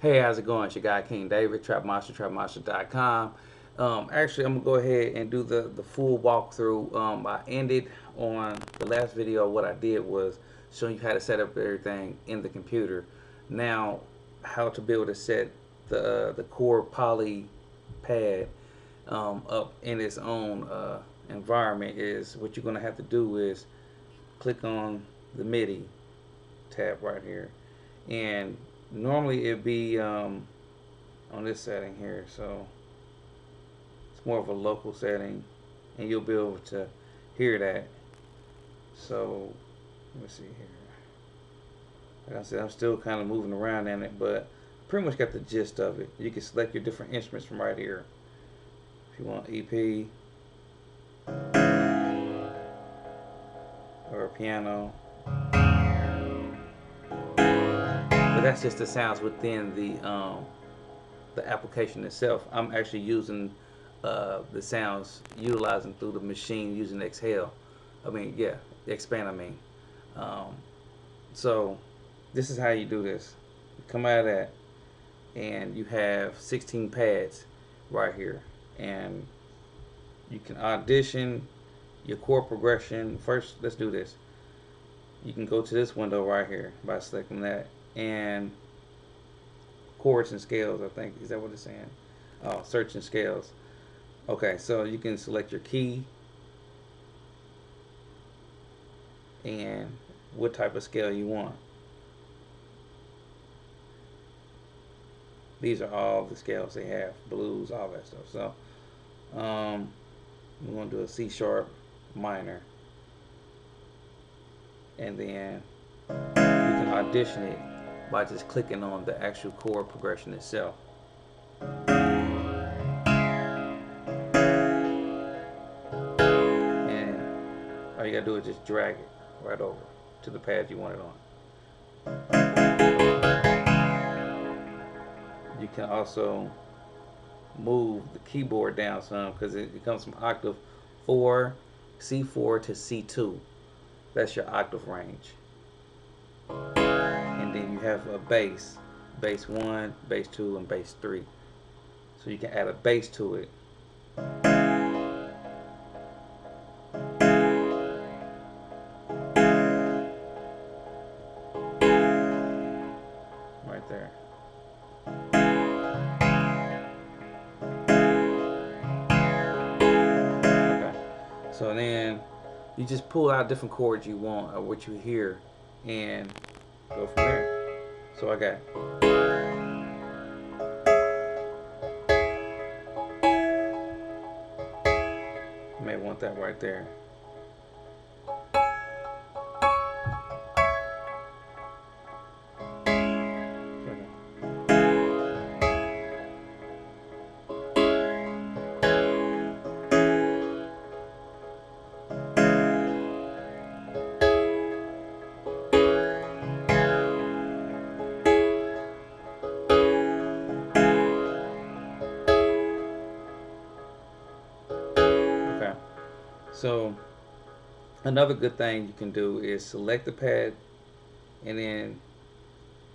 Hey, how's it going? It's your guy King David, trapmonster.com. Actually, I'm gonna go ahead and do the full walkthrough. I ended on the last video. What I did was showing you how to set up everything in the computer. Now, how to be able to set the ChordPolyPad up in its own environment is what you're gonna have to do is click on the MIDI tab right here, and normally it'd be on this setting here, so it's more of a local setting, and you'll be able to hear that. So let me see here. Like I said, I'm still kind of moving around in it, but pretty much got the gist of it. You can select your different instruments from right here. If you want EP or a piano, but that's just the sounds within the application itself. I'm actually using the sounds utilizing through the machine using Exhale. Expand. Um, so this is how you do this. You come out of that, and you have 16 pads right here, and you can audition your chord progression. First, let's do this. You can go to this window right here by selecting that, and chords and scales, I think. Is that what it's saying? Oh, search and scales. Okay, so you can select your key and what type of scale you want. These are all the scales they have, blues, all that stuff. So we want to do a C sharp minor, and then you can audition it by just clicking on the actual chord progression itself. And all you gotta do is just drag it right over to the pad you want it on. You can also move the keyboard down some because it comes from octave 4, C4 to C2. That's your octave range. And then you have a bass 1, bass 2, and bass 3. So you can add a bass to it. Right there. Okay. So then you just pull out different chords you want or what you hear and go from there. So I got you may want that right there. Okay. So another good thing you can do is select the pad and then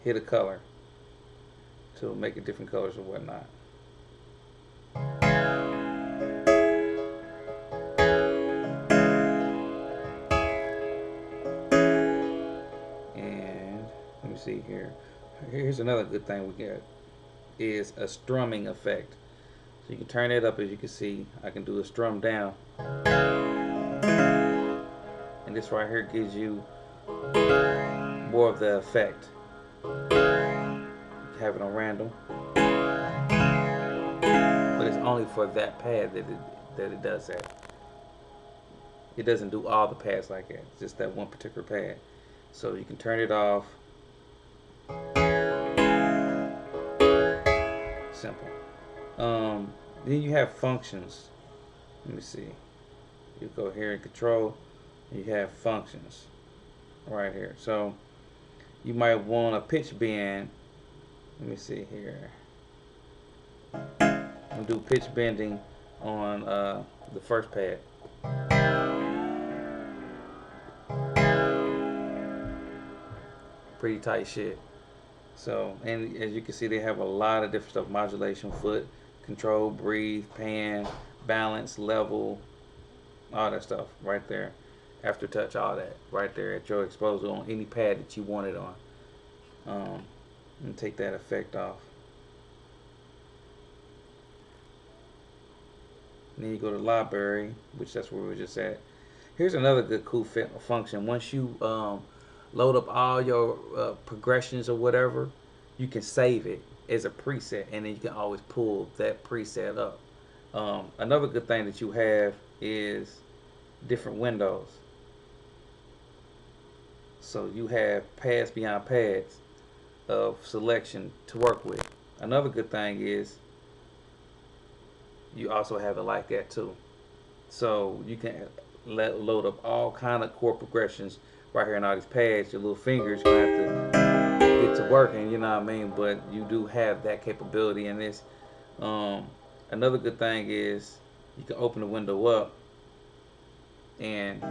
hit a color to make it different colors or whatnot. And let me see here. Here's another good thing we get is a strumming effect. So you can turn it up. As you can see, I can do a strum down. And this right here gives you more of the effect. You can have it on random, but it's only for that pad that it does that. It doesn't do all the pads like that. It's just that one particular pad. So you can turn it off. Simple. Then you have functions. Let me see. You go here in control. You have functions right here. So you might want a pitch bend. Let me see here. I'm do pitch bending on the first pad. Pretty tight shit. So, and as you can see, they have a lot of different stuff: modulation, foot control, breathe, pan, balance, level, all that stuff right there. Aftertouch, all that right there at your disposal on any pad that you want it on. And take that effect off. And then you go to library, which that's where we were just at. Here's another good cool function. Once you load up all your progressions or whatever, you can save it as a preset, and then you can always pull that preset up. Another good thing that you have is different windows. So you have pads beyond pads of selection to work with. Another good thing is you also have it like that too. So you can load up all kind of chord progressions right here in all these pads. Your little fingers gonna have to get to working, you know what I mean? But you do have that capability in this. Um, Another good thing is you can open the window up and I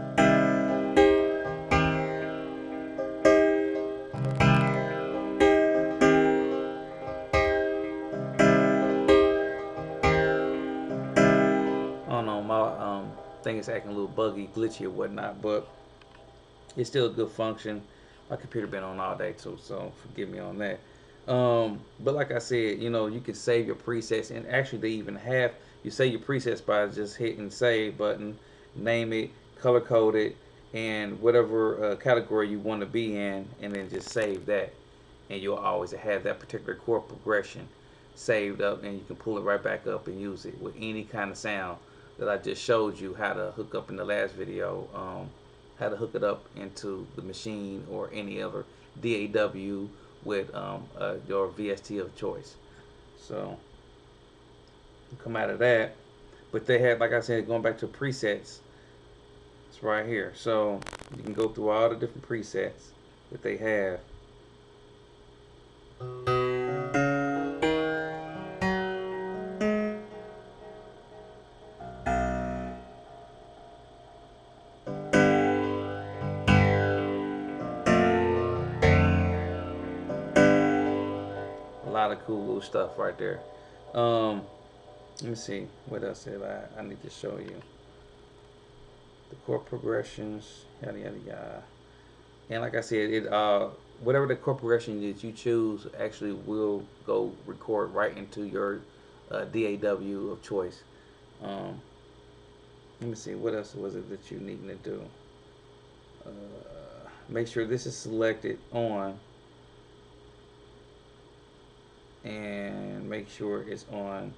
don't know, my thing is acting a little buggy, glitchy or whatnot, but it's still a good function. My computer been on all day too, so forgive me on that. But like I said, you know, you can save your presets, and actually they even have you save your presets by just hitting save button, name it, color code it, and whatever category you want to be in, and then just save that, and you'll always have that particular chord progression saved up, and you can pull it right back up and use it with any kind of sound that I just showed you how to hook up in the last video. How to hook it up into the machine or any other DAW with your VST of choice. So come out of that. But they have, like I said, going back to presets, it's right here. So you can go through all the different presets that they have. A lot of cool little stuff right there. Um, Let me see what else did I need to show you. The chord progressions, yada yada yada. And like I said, it whatever the chord progression that you choose actually will go record right into your DAW of choice. Um, Let me see what else was it that you need to do. Uh, Make sure this is selected on, and make sure it's on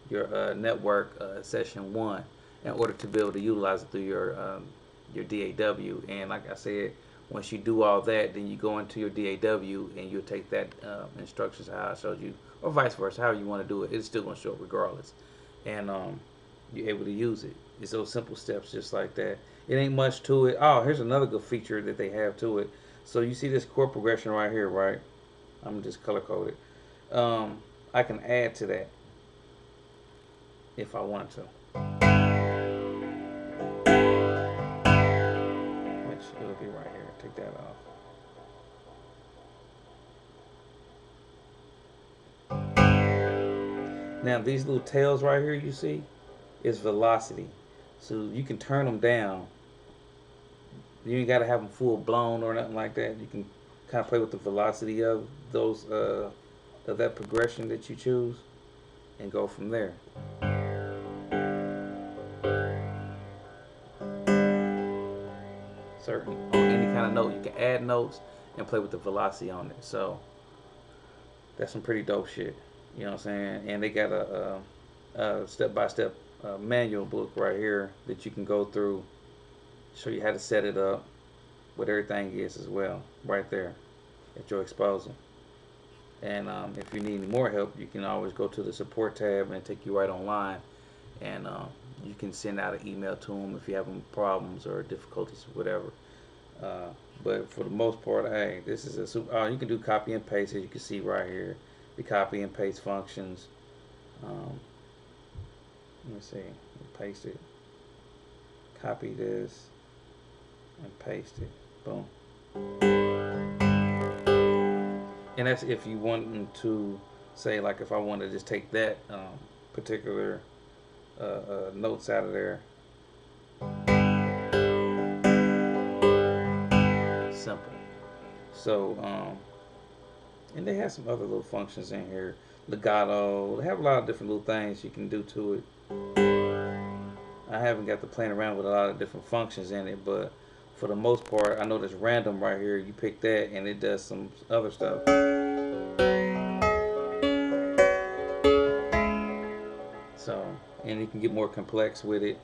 your network session 1 in order to be able to utilize it through your DAW. And like I said, once you do all that, then you go into your DAW and you'll take that instructions how I showed you, or vice versa, however you want to do it. It's still going to show up regardless, and you're able to use it. It's those simple steps just like that. It ain't much to it. Oh, here's another good feature that they have to it. So you see this chord progression right here, right? I'm just color coded. I can add to that if I want to, which it'll be right here. Take that off. Now these little tails right here you see is velocity. So you can turn them down. You ain't gotta have them full blown or nothing like that. You can kind of play with the velocity of those of that progression that you choose and go from there. Certain on any kind of note, you can add notes and play with the velocity on it. So that's some pretty dope shit. You know what I'm saying? And they got a step-by-step manual book right here that you can go through, show you how to set it up, what everything is as well, right there at your disposal. And if you need more help, you can always go to the support tab and take you right online, and you can send out an email to them if you're having problems or difficulties or whatever. But for the most part, hey, this is a super. You can do copy and paste, as you can see right here. The copy and paste functions. Let me see. Paste it. Copy this and paste it. Boom. And that's if you want to say, like, if I want to just take that particular notes out of there. Simple. So, and they have some other little functions in here. Legato. They have a lot of different little things you can do to it. I haven't got to playing around with a lot of different functions in it, but for the most part, I know there's random right here. You pick that, and it does some other stuff. So, and you can get more complex with it.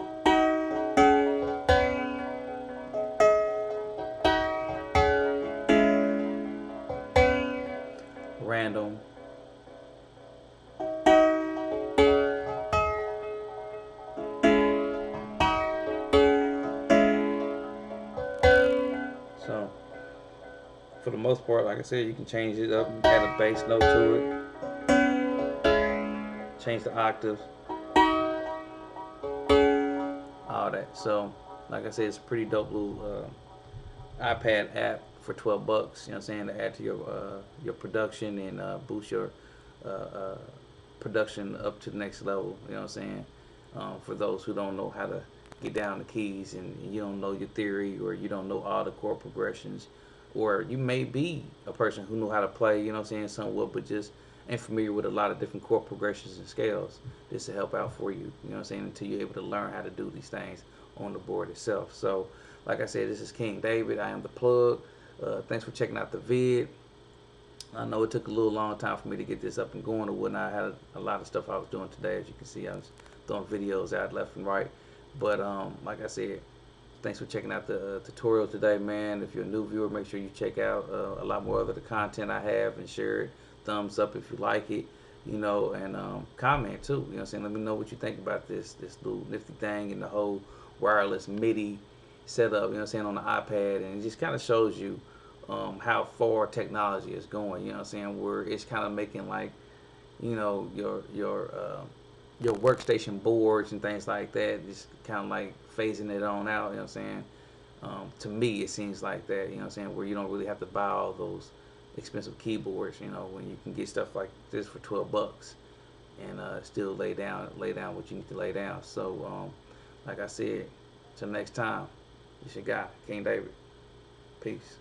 Random. So, for the most part, like I said, you can change it up, add a bass note to it, change the octaves, all that. So, like I said, it's a pretty dope little iPad app for 12 bucks. You know what I'm saying, to add to your production and boost your uh, production up to the next level. You know what I'm saying. For those who don't know how to get down the keys and you don't know your theory or you don't know all the chord progressions, or you may be a person who know how to play, you know what I'm saying, somewhat, but just ain't familiar with a lot of different chord progressions and scales. This will help out for you, you know what I'm saying, until you're able to learn how to do these things on the board itself. So, like I said, this is King David. I am the plug. Thanks for checking out the vid. I know it took a little long time for me to get this up and going or whatnot. I had a lot of stuff I was doing today. As you can see, I was throwing videos out left and right. But like I said, thanks for checking out the tutorial today, man. If you're a new viewer, make sure you check out a lot more of the content I have and share it. Thumbs up if you like it, you know, and comment too. You know what I'm saying? Let me know what you think about this little nifty thing and the whole wireless MIDI setup, you know what I'm saying, on the iPad. And it just kind of shows you how far technology is going, you know what I'm saying, where it's kind of making, like, you know, your workstation boards and things like that, just kind of like phasing it on out, you know what I'm saying. To me, it seems like that, you know what I'm saying, where you don't really have to buy all those expensive keyboards, you know, when you can get stuff like this for 12 bucks and still lay down what you need to lay down. So, like I said, till next time, it's your guy, King David. Peace.